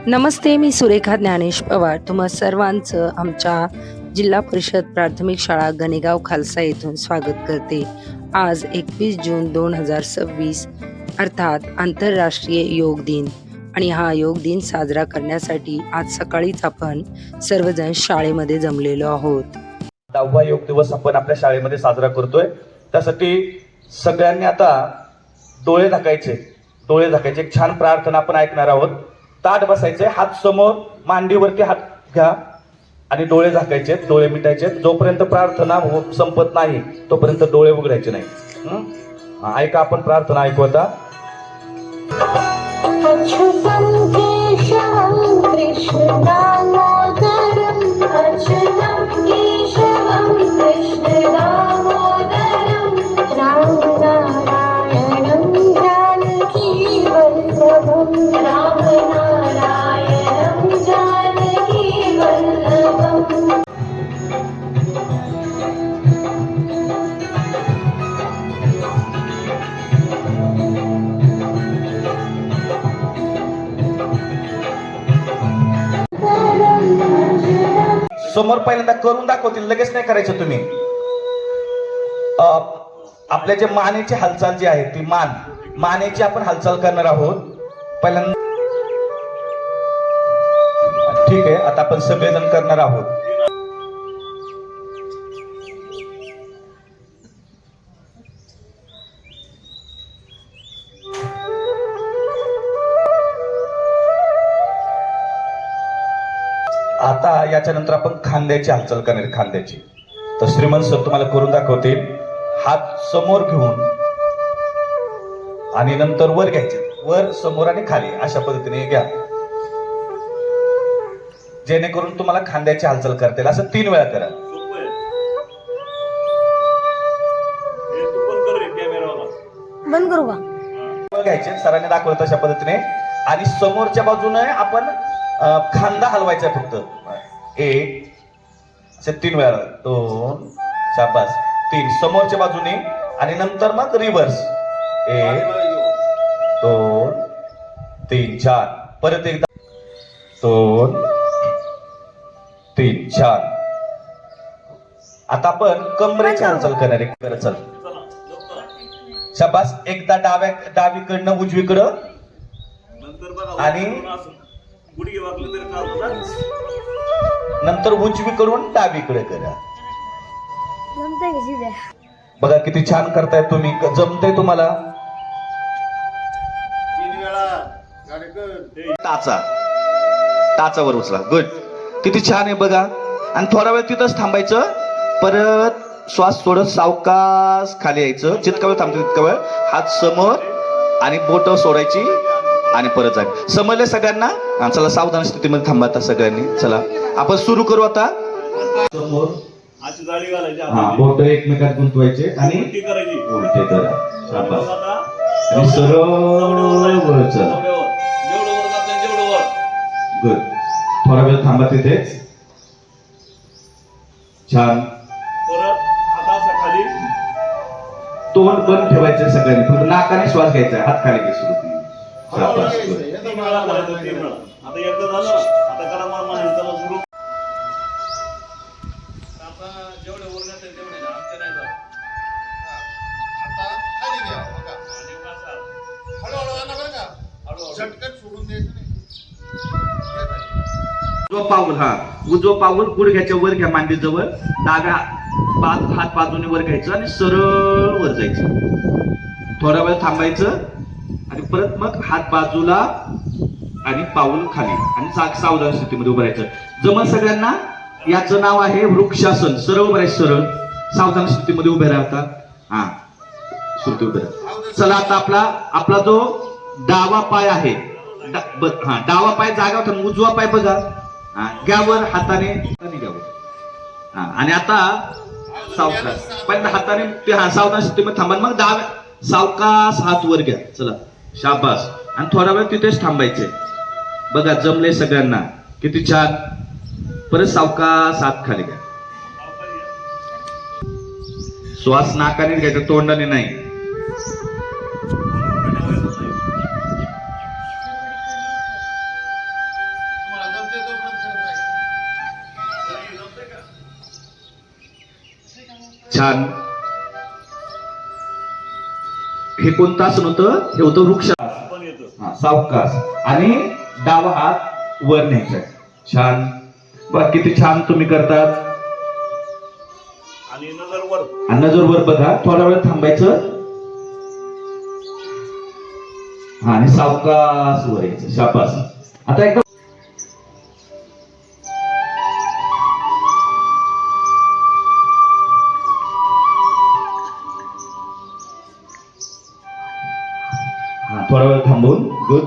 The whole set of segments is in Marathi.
नमस्ते, मी सुरेखा ज्ञानेश पवार तुम्हा सर्वांचं आमच्या जिल्हा परिषद प्राथमिक शाळा गणेगाव खालसा येथून स्वागत करते. आज 21 जून 2026 अर्थात आंतरराष्ट्रीय योग दिन आणि हा योग दिन साजरा करण्यासाठी आज सकाळीच आपण सर्वजण शाळेमध्ये जमलेलो आहोत. 10वा योग दिवस आपण आपल्या शाळेमध्ये साजरा करतोय. त्यासाठी सगळ्यांनी आता डोळे झाकायचे एक छान प्रार्थना आपण ऐकणार आहोत. ताट बसायचे, हात समोर मांडीवरती हात घ्या आणि डोळे झाकायचे, डोळे मिटायचे. जोपर्यंत प्रार्थना संपत नाही तोपर्यंत डोळे उघडायचे नाही. ऐका, आपण प्रार्थना ऐकू आता. समोर पहिल्यांदा करून दाखवतील, लगेच नाही करायचं तुम्ही. आपल्या जे मानेची हालचाल जी आहे ती मानेची आपण हालचाल करणार आहोत पहिल्यांदा. ठीक आहे, आता आपण सगळेजण करणार आहोत. आता याच्यानंतर आपण खांद्याची हालचाल करणार, खांद्याची. तर श्रीमंत सर तुम्हाला करून दाखवतील. हात समोर घेऊन आणि नंतर वर घ्यायचे, वर समोर आणि खाली अशा पद्धतीने घ्या, जेणेकरून तुम्हाला खांद्याची हालचाल करता येईल. असं 3 वेळा करा. बंद करू का? घ्यायचे सरांनी दाखवलं तशा पद्धतीने आणि समोरच्या बाजूने आपण खांदा हलवायचा फक्त. 1 असे 3 वेळा, 2 शाबास 3 समोरच्या बाजूने आणि नंतर मग रिव्हर्स. 1 2 3 4 परत एकदा 2 3 4. आता आपण कमरेची हालचाल करणार आहे. चल शाबास. एकदा डावीकडनं उजवीकडं आणि नंतर उजवीकडून डावीकडे करा. बघा किती छान करताय तुम्ही, जमतंय तुम्हाला. टाचावर उचला. गुड, किती छान आहे बघा. आणि थोडा वेळ तिथंच थांबायचं. परत श्वास थोडं सावकाश खाली यायचं. जितका वेळ थांबतो तितका वेळ हात समोर आणि बोट सोडायची आणि परत जाय. समजले सगळ्यांना? चला सावधान स्थितीमध्ये थांबा आता सगळ्यांनी. चला आपण सुरू करू आता. समोर बोट एकमेकात गुंतवायचे आणि उलटे करा. आणि सरळ वर चला. गुड, थोडा वेळ थांबा तिथेच. छान. तोंड बंद ठेवायचं सगळ्यांनी, फक्त नाकाने श्वास घ्यायचा. हात खाली घे. सुरू उजवा पाऊल, उजवा पाऊल गुडघ्याच्या वर घ्या, मांडीजवळ. डाव्या हात बाजूने वर घ्यायचं आणि सरळ वर जायचं. थोडा वेळ थांबायचं आणि परत मग हात बाजूला आणि पाऊल खाली आणि सावधान स्थितीमध्ये उभं राहायचं. जमल सगळ्यांना? याचं नाव आहे वृक्षासन. सरळ उभं राहायचं, सरळ सावधान स्थितीमध्ये उभे राहता. सुरती उभे राहा. चला आता आपला जो डावा पाय आहे, डावा पाय जागा होता. उजवा पाय बघा, घ्यावर हाताने घ्यावर. आणि आता सावकाश पहिल्यांदा हाताने ते सावधान स्थितीमध्ये थांबा. मग डाव्या सावकाश हात वर घ्या. चला शाबास. आणि थोडा वेळ तिथेच थांबायचे. बघा जमले सगळ्यांना? किती छान. परत सावकाश हात खाली घ्या. श्वास नाकाने घ्यायचा, तोंडाने नाही. छान. हे कोणतं आसन होतं? हे होतं वृक्ष. सावकाश आणि डावा हात वर न्यायचा. छान. बघ किती छान तुम्ही करतात. आणि नजर वर. आणि नजर वर बघा. थोडा वेळ थांबायचं. हा आणि सावकाश वर यायचं. शाबास. आता एकदम थोडा वेळ थांबून. गुड.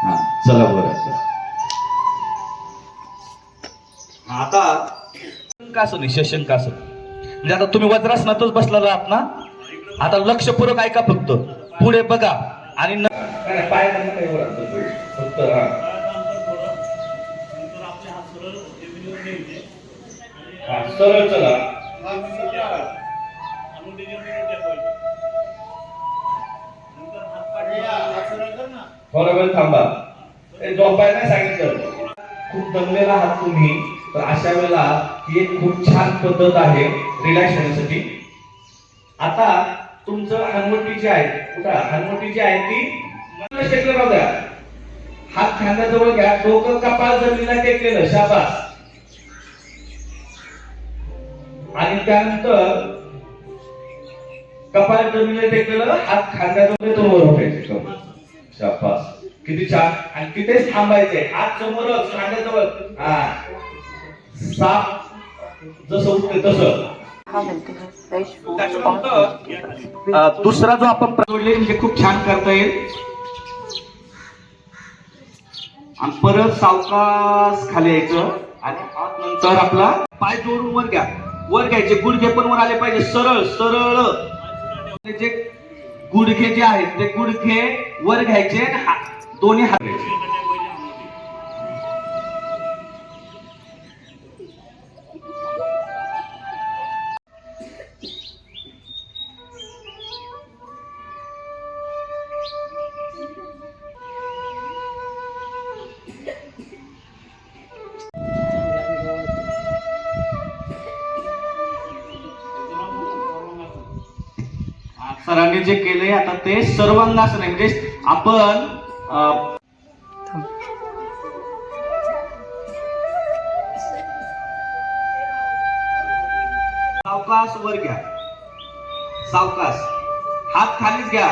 हा चला बरं. आता शशंकासन. शशंकासन म्हणजे आता तुम्ही वज्रासनातच बसलेला आहात ना. आता लक्षपूर्वक ऐका. फक्त पुढे बघा आणि पाय फक्त सरळ चला. थोडा वेळ थांबा. झोपायला नाही सांगितलं. खूप दमलेला आहात तुम्ही तर अशा वेळेला ही एक खूप छान पद्धत आहे रिलॅक्स होण्यासाठी. आता तुमचं हनवटी जी आहे कुठं हनवटी जी आहे ती टेकलं राहू द्या. हात खांद्याजवळ घ्या. डोकं कपाळ जमिनीला टेकलेलं. शाबास. आणि त्यानंतर कपाळ जमिनीला टेकलेलं. हात खांद्याजवळ तो वर उठायचे. शाबास. किती छान. आणि तिथेच थांबायचे. हात समोरच खांद्याजवळ. साप जसं उठते तसं. दुसरा जो आपण जोडले म्हणजे खूप छान करता येईल. आणि परत सावकाश खाली यायचं आणि हात नंतर आपला पाय जोडून वर घ्या. वर घ्यायचे. गुडघे पण वर आले पाहिजे. सरळ सरळ. जे गुडघे जे आहेत ते गुडघे वर घ्यायचे. दोन्ही हात सरांनी जे केले आता ते सर्वांगासन आहे. म्हणजे आपण सावकाश वर घ्या. सावकाश. हात खालीच घ्या.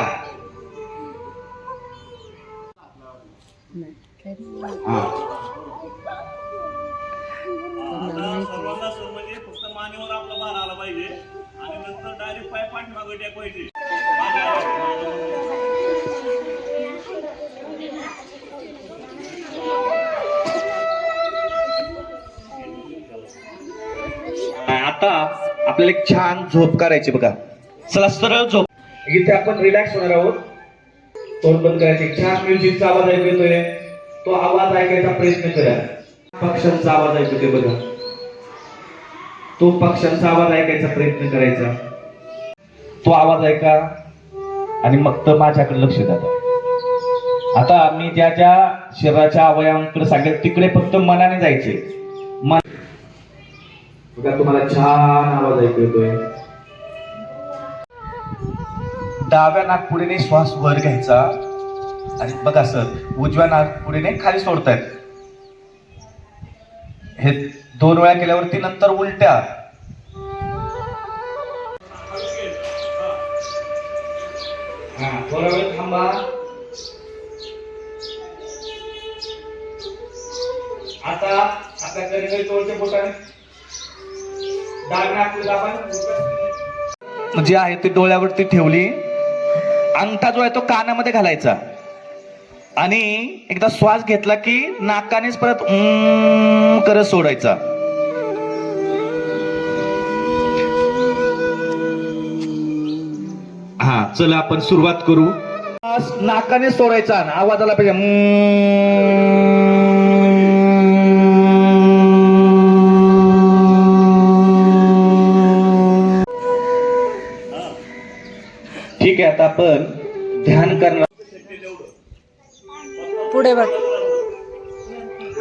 म्हणजे फक्त मानेवर आपला भार आला पाहिजे आणि नंतर डायरेक्ट पाय पाठीमागे टेकवायचे. आता आपल्याला एक छान झोप करायची बघा. चला सरळ झोप. इथे आपण रिलॅक्स होणार आहोत. तोंड बंद करायचे. छान म्युझिकचा आवाज ऐकू येतोय. तो आवाज ऐकायचा प्रयत्न करा. पक्ष्यांचा आवाज ऐकू येतोय बघा. तो पक्ष्यांचा आवाज ऐकायचा प्रयत्न करायचा. तो आवाज ऐका आणि मग तर माझ्याकडे लक्ष द्या. आता मी ज्या ज्या शरीराच्या अवयवांकडे सांगेल तिकडे फक्त मनाने जायचे. बघा तुम्हाला छान आवाज ऐकू येतोय. डाव्या नाकपुडीने श्वास वर घ्यायचा आणि बघा सर उजव्या नाकपुडीने खाली सोडतायत. हे 2 वेळा केल्यावरती नंतर उलट्या. थोडा वेळ थांबा. आता आपल्या कणगई जवळच्या बोटाने डाव्या नाकपुडीला आपण जे आहे ते डोळ्यावरती ठेवली. अंगठा जो आहे तो कानामध्ये घालायचा आणि एकदा श्वास घेतला की नाकानेच परत करत सोडायचा. हा चला आपण सुरुवात करू. नाकाने सोडायचा. आवाज आला पाहिजे. ठीक आहे. आता आपण ध्यान करणार. पुढे बघ.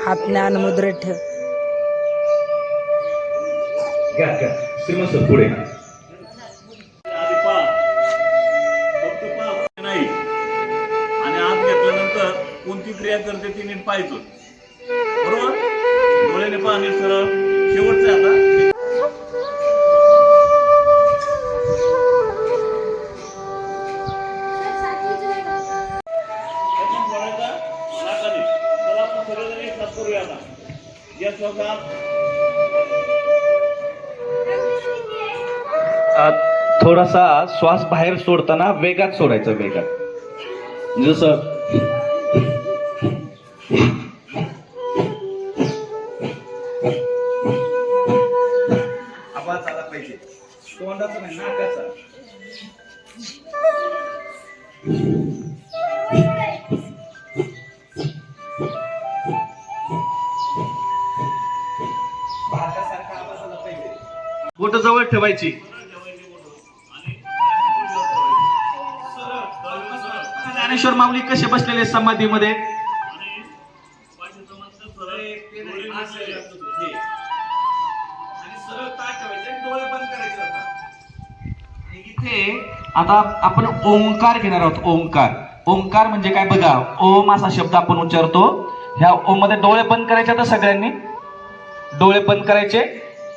हात ज्ञान मुद्रेत ठेव. घ्या घ्या श्रीमंत सर पुढे. आधी पहा, फक्त पहा नाही, आणि आत घेतल्यानंतर कोणती क्रिया करते ती नीट पाहायचं. बरोबर, डोळ्याने पहा नीट सरळ. शेवटचं आहे आता. एकदम सोडायचा, नाकाने. चला आपण सगळेजण एक साथ करूया आता. या श्वासात थोडासा श्वास बाहेर सोडताना वेगात सोडायचा, वेगात. जसं आवाज आला पाहिजे, तोंडाचा नाही, नाकाचा. भातासारखा आवाज आला पाहिजे. बोट जवळ ठेवायची. ज्ञानेश्वर माऊली कसे बसलेले समाधीमध्ये. इथे आता आपण ओंकार घेणार आहोत. ओंकार, ओंकार म्हणजे काय बघा. ओम असा शब्द आपण उच्चारतो. ह्या ओम मध्ये डोळे बंद करायचे. आता सगळ्यांनी डोळे बंद करायचे,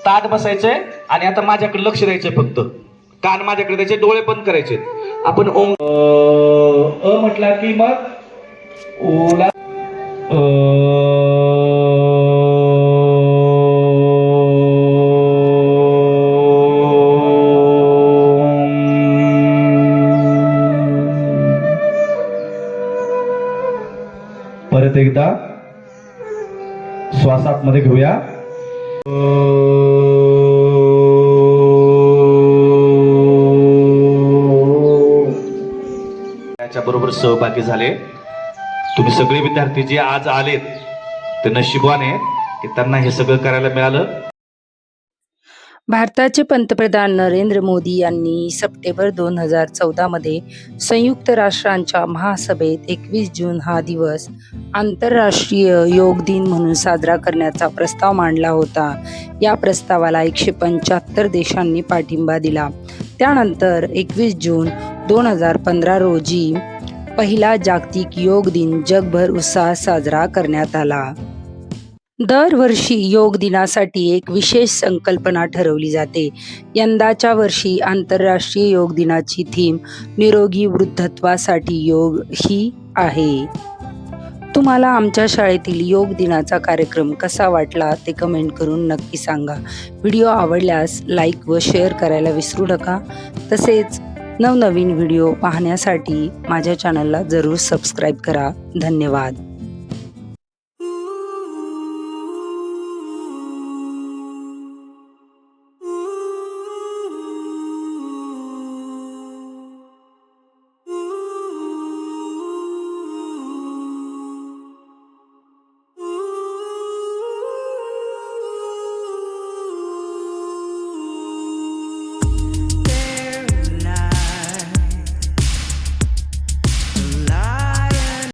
ताट बसायचे, आणि आता माझ्याकडे लक्ष द्यायचंय. फक्त कान माझ्याकडे द्यायचे, डोळे बंद करायचे. आपण ओम अ म्हटला की मग ओला परत एकदा श्वासात मध्ये घेऊया. बरोबर सहभागी झाले तुम्ही सगळे विद्यार्थी जे आज आलेत, ते नशिबवान आहेत की त्यांना हे सगळं करायला मिळालं. भारताचे पंतप्रधान नरेंद्र मोदी यांनी सप्टेंबर 2014 मध्ये संयुक्त राष्ट्रांच्या महासभेत 21 जून हा दिवस आंतरराष्ट्रीय योग दिन म्हणून साजरा करण्याचा प्रस्ताव मांडला होता. या प्रस्तावाला 175 देशांनी पाठिंबा दिला. त्यानंतर 21 जून 2015 रोजी पहिला जागतिक योग दिन जगभर उत्साहात साजरा करण्यात आला. दरवर्षी योग दिनासाठी एक विशेष संकल्पना ठरवली जाते. यंदाच्या वर्षी आंतरराष्ट्रीय योग दिनाची थीम निरोगी वृद्धत्वासाठी योग ही आहे. तुम्हाला आमच्या शाळेतील योग दिनाचा कार्यक्रम कसा वाटला ते कमेंट करून नक्की सांगा. व्हिडिओ आवडल्यास लाईक व शेअर करायला विसरू नका. तसेच नवनवीन व्हिडिओ पाहण्यासाठी माझ्या चॅनलला जरूर सबस्क्राईब करा. धन्यवाद.